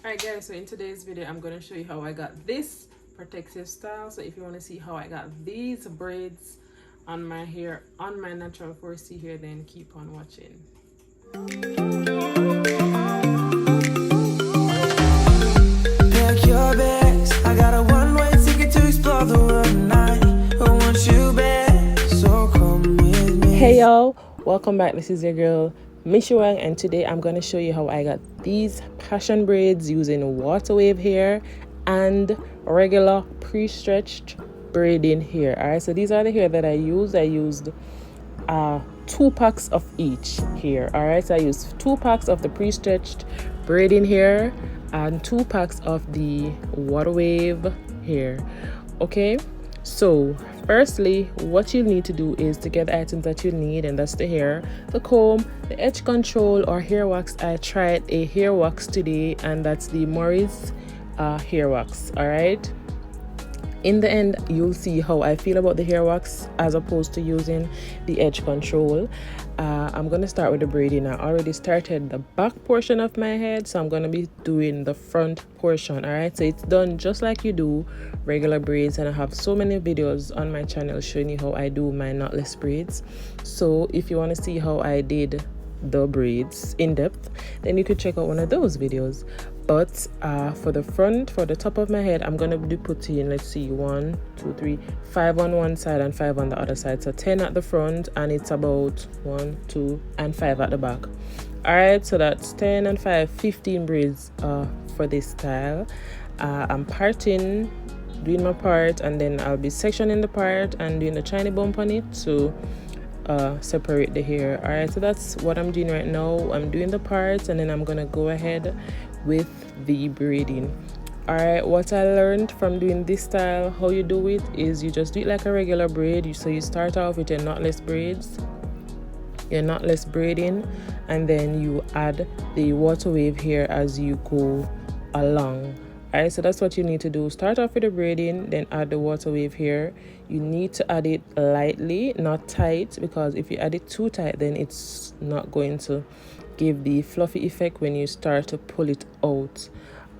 Alright guys, so in today's video I'm going to show you how I got this protective style. So if you want to see how I got these braids on my hair on my natural 4C hair, then keep on watching. Pack your bags, I got a one-way ticket to explore the world tonight. I want you back, so come with me. Hey y'all, welcome back. This is your girl Mishi Wang, and today I'm going to show you how I got these passion braids using water wave hair and regular pre-stretched braiding hair. All right, so these are the hair that I used. I used 2 packs of each hair. All right, so I used 2 packs of the pre-stretched braiding hair and 2 packs of the water wave hair. Okay, so firstly, what you need to do is to get the items that you need, and that's the hair, the comb, the edge control or hair wax. I tried a hair wax today, and that's the Morris hair wax. All right, in the end you'll see how I feel about the hair wax as opposed to using the edge control. I'm gonna start with the braiding. I already started the back portion of my head, so I'm gonna be doing the front portion. All right, so it's done just like you do regular braids, and I have so many videos on my channel showing you how I do my knotless braids. So if you want to see how I did the braids in depth, then you could check out one of those videos. But for the front, for the top of my head, I'm gonna be putting, let's see, 1 2 3 5 on one side and 5 on the other side, so 10 at the front, and it's about 1 2 and 5 at the back. All right, so that's 10 and 5, 15 braids for this style. I'm parting, doing my part, and then I'll be sectioning the part and doing the tiny bump on it to separate the hair. All right, so that's what I'm doing right now. I'm doing the parts, and then I'm gonna go ahead with the braiding. All right, what I learned from doing this style, how you do it is you just do it like a regular braid. So you start off with your knotless braids, your knotless braiding, and then you add the water wave hair as you go along. All right, so that's what you need to do. Start off with the braiding, then add the water wave hair. You need to add it lightly, not tight, because if you add it too tight, then it's not going to give the fluffy effect when you start to pull it out.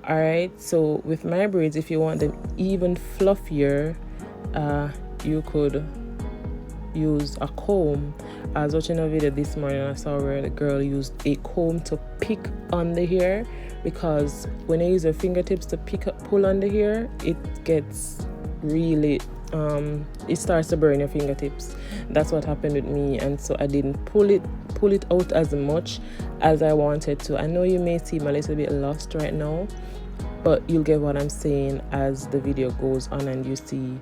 All right, so with my braids, if you want them even fluffier, you could use a comb. I was watching a video this morning, I saw where the girl used a comb to pick on the hair, because when you use your fingertips to pull on the hair, it gets really it starts to burn your fingertips. That's what happened with me, and so I didn't pull it out as much as I wanted to. I know you may seem a little bit lost right now, but you'll get what I'm saying as the video goes on and you see.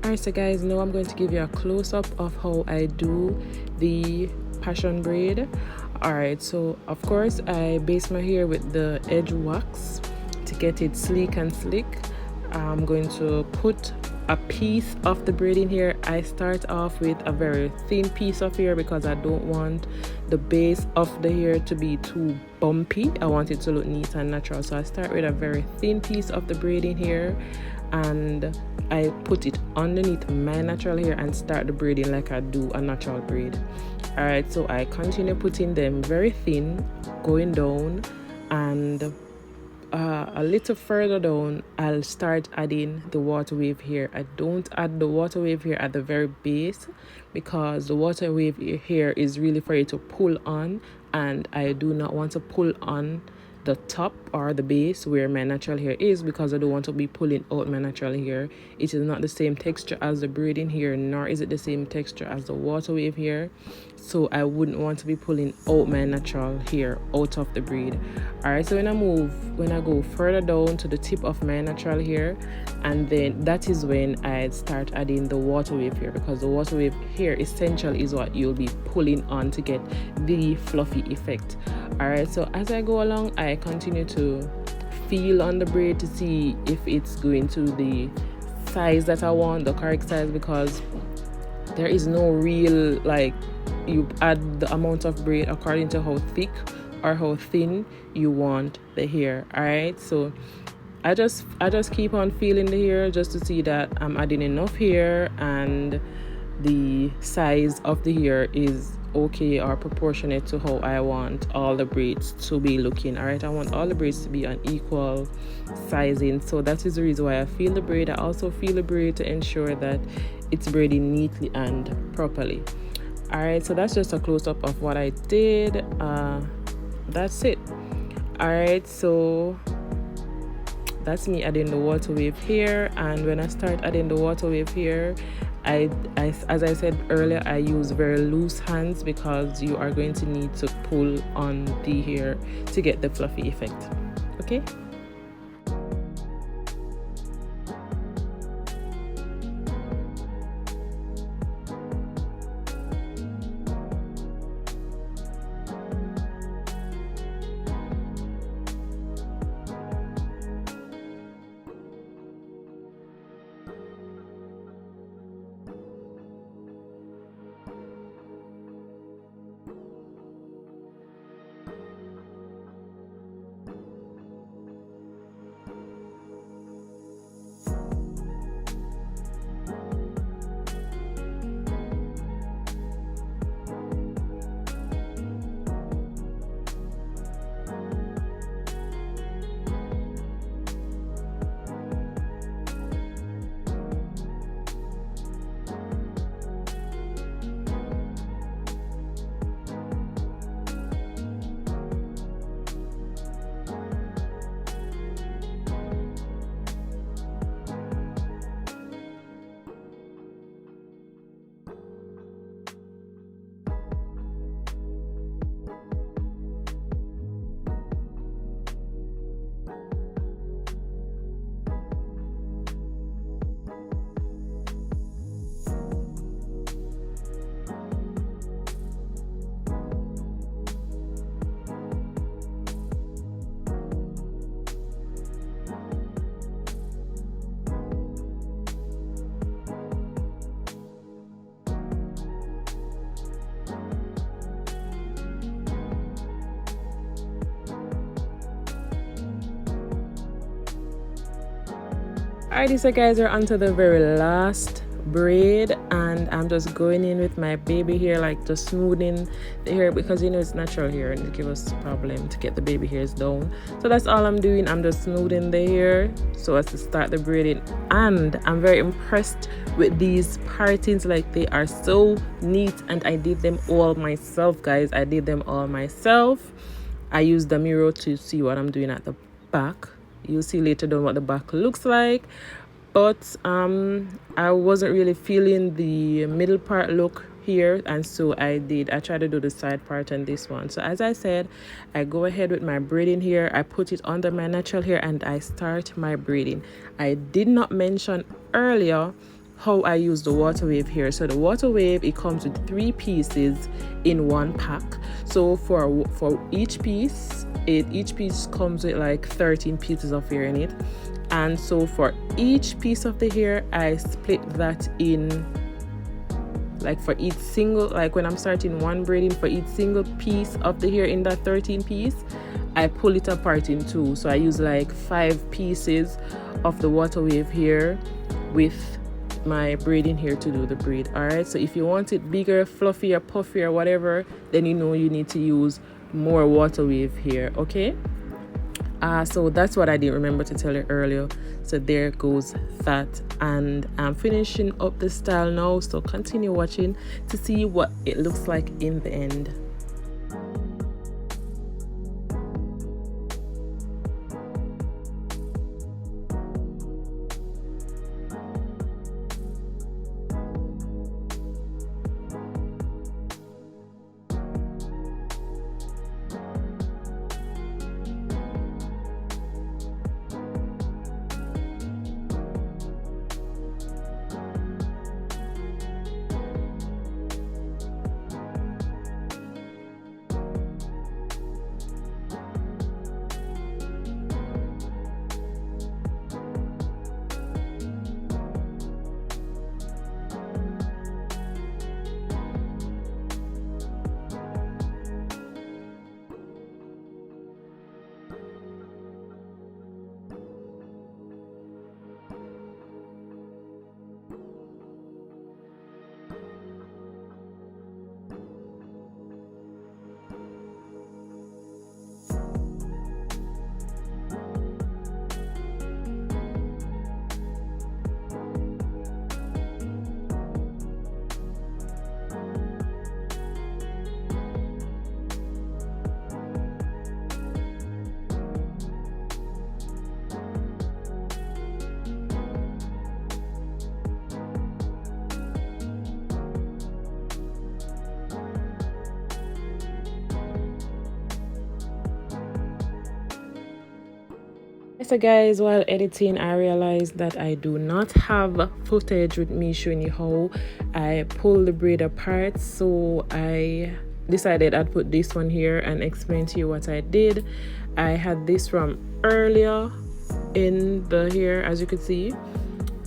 Alright, so guys, now I'm going to give you a close-up of how I do the passion braid. Alright, so of course I base my hair with the edge wax to get it sleek and slick. I'm going to put a piece of the braiding hair. I start off with a very thin piece of hair because I don't want the base of the hair to be too bumpy. I want it to look neat and natural, so I start with a very thin piece of the braiding hair, and I put it underneath my natural hair and start the braiding like I do a natural braid. All right, so I continue putting them very thin, going down, and a little further down I'll start adding the water wave hair. I don't add the water wave hair at the very base, because the water wave hair is really for you to pull on, and I do not want to pull on the top or the base where my natural hair is, because I don't want to be pulling out my natural hair. It is not the same texture as the braiding hair, nor is it the same texture as the water wave hair, so I wouldn't want to be pulling out my natural hair out of the braid. All right, so when I go further down to the tip of my natural hair, and then that is when I start adding the water wave hair, because the water wave hair essentially is what you'll be pulling on to get the fluffy effect. All right, so as I go along, I continue to feel on the braid to see if it's going to the size that I want, the correct size, because there is no real, like, you add the amount of braid according to how thick or how thin you want the hair. All right, so I just keep on feeling the hair just to see that I'm adding enough hair and the size of the hair is okay or proportionate to how I want all the braids to be looking. All right, I want all the braids to be an equal sizing, so that is the reason why I feel the braid. I also feel the braid to ensure that it's braiding neatly and properly. All right, so that's just a close-up of what I did. That's it. All right, so that's me adding the water wave here. And when I start adding the water wave here, I as I said earlier, I use very loose hands because you are going to need to pull on the hair to get the fluffy effect. Okay. Alrighty, so guys, we're on to the very last braid, and I'm just going in with my baby hair, like just smoothing the hair, because you know it's natural hair and it gives us problem to get the baby hairs down. So that's all I'm doing. I'm just smoothing the hair so as to start the braiding, and I'm very impressed with these partings. Like, they are so neat, and I did them all myself, guys. I did them all myself. I used the mirror to see what I'm doing at the back. You'll see later down what the back looks like, but I wasn't really feeling the middle part look here, and so I tried to do the side part and this one. So as I said, I go ahead with my braiding here. I put it under my natural hair and I start my braiding. I did not mention earlier how I use the water wave here. So the water wave, it comes with 3 pieces in one pack. So for each piece, each piece comes with like 13 pieces of hair in it. And so for each piece of the hair, I split that in, like for each single, like when I'm starting one braiding, for each single piece of the hair in that 13 piece, I pull it apart in 2. So I use like 5 pieces of the water wave here with my braiding here to do the braid. All right, so if you want it bigger, fluffier, puffier, whatever, then you know you need to use more water wave here. Okay, so that's what I didn't remember to tell you earlier. So there goes that, and I'm finishing up the style now, so continue watching to see what it looks like in the end. So guys, while editing, I realized that I do not have footage with me showing you how I pull the braid apart, so I decided I'd put this one here and explain to you what I did. I had this from earlier in the hair, as you could see.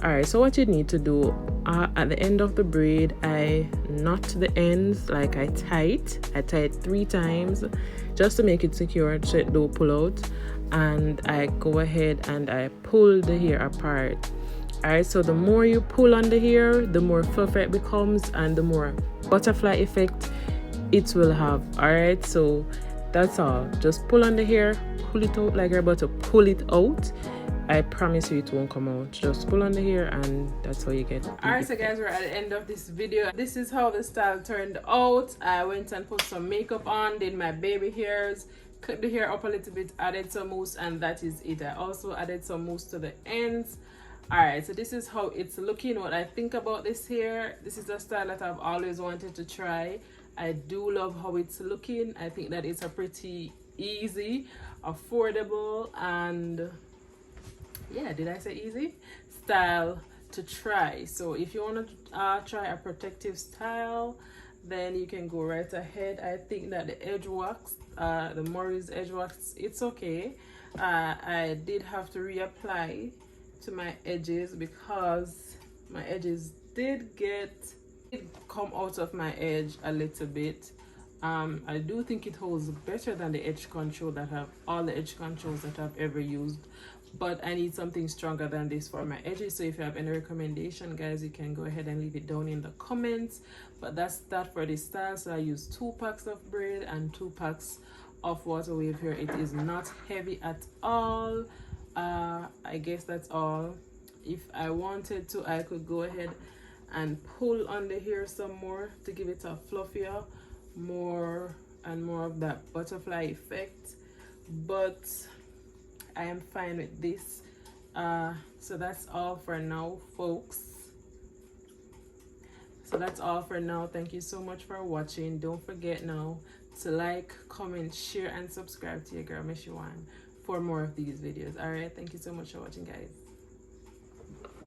Alright, so what you need to do, at the end of the braid, I knot the ends, like I tie it 3 times just to make it secure so it don't pull out, and I go ahead and I pull the hair apart. Alright, so the more you pull on the hair, the more fluffy it becomes and the more butterfly effect it will have. Alright, so that's all. Just pull on the hair, pull it out like you're about to pull it out. I promise you it won't come out. Just pull on the hair and that's how you get it. Alright, so guys, we're at the end of this video. This is how the style turned out. I went and put some makeup on, did my baby hairs, cut the hair up a little bit, added some mousse, and that is it. I also added some mousse to the ends. Alright, so this is how it's looking. What I think about this hair, this is a style that I've always wanted to try. I do love how it's looking. I think that it's a pretty easy, affordable, and yeah, did I say easy style to try. So if you want to try a protective style, then you can go right ahead. I think that the edge wax, the Morris edge wax, it's okay. I did have to reapply to my edges because my edges did come out of my edge a little bit. I do think it holds better than the edge control that all the edge controls that I've ever used, but I need something stronger than this for my edges. So if you have any recommendation, guys, you can go ahead and leave it down in the comments. But that's that for this style. So I use 2 packs of braid and 2 packs of water wave hair. It is not heavy at all. I guess that's all. If I wanted to, I could go ahead and pull on the hair some more to give it a fluffier, more and more of that butterfly effect, but I am fine with this. So that's all for now, folks. So that's all for now. Thank you so much for watching. Don't forget now to like, comment, share, and subscribe to your girl Miss Yuan for more of these videos. All right, thank you so much for watching, guys.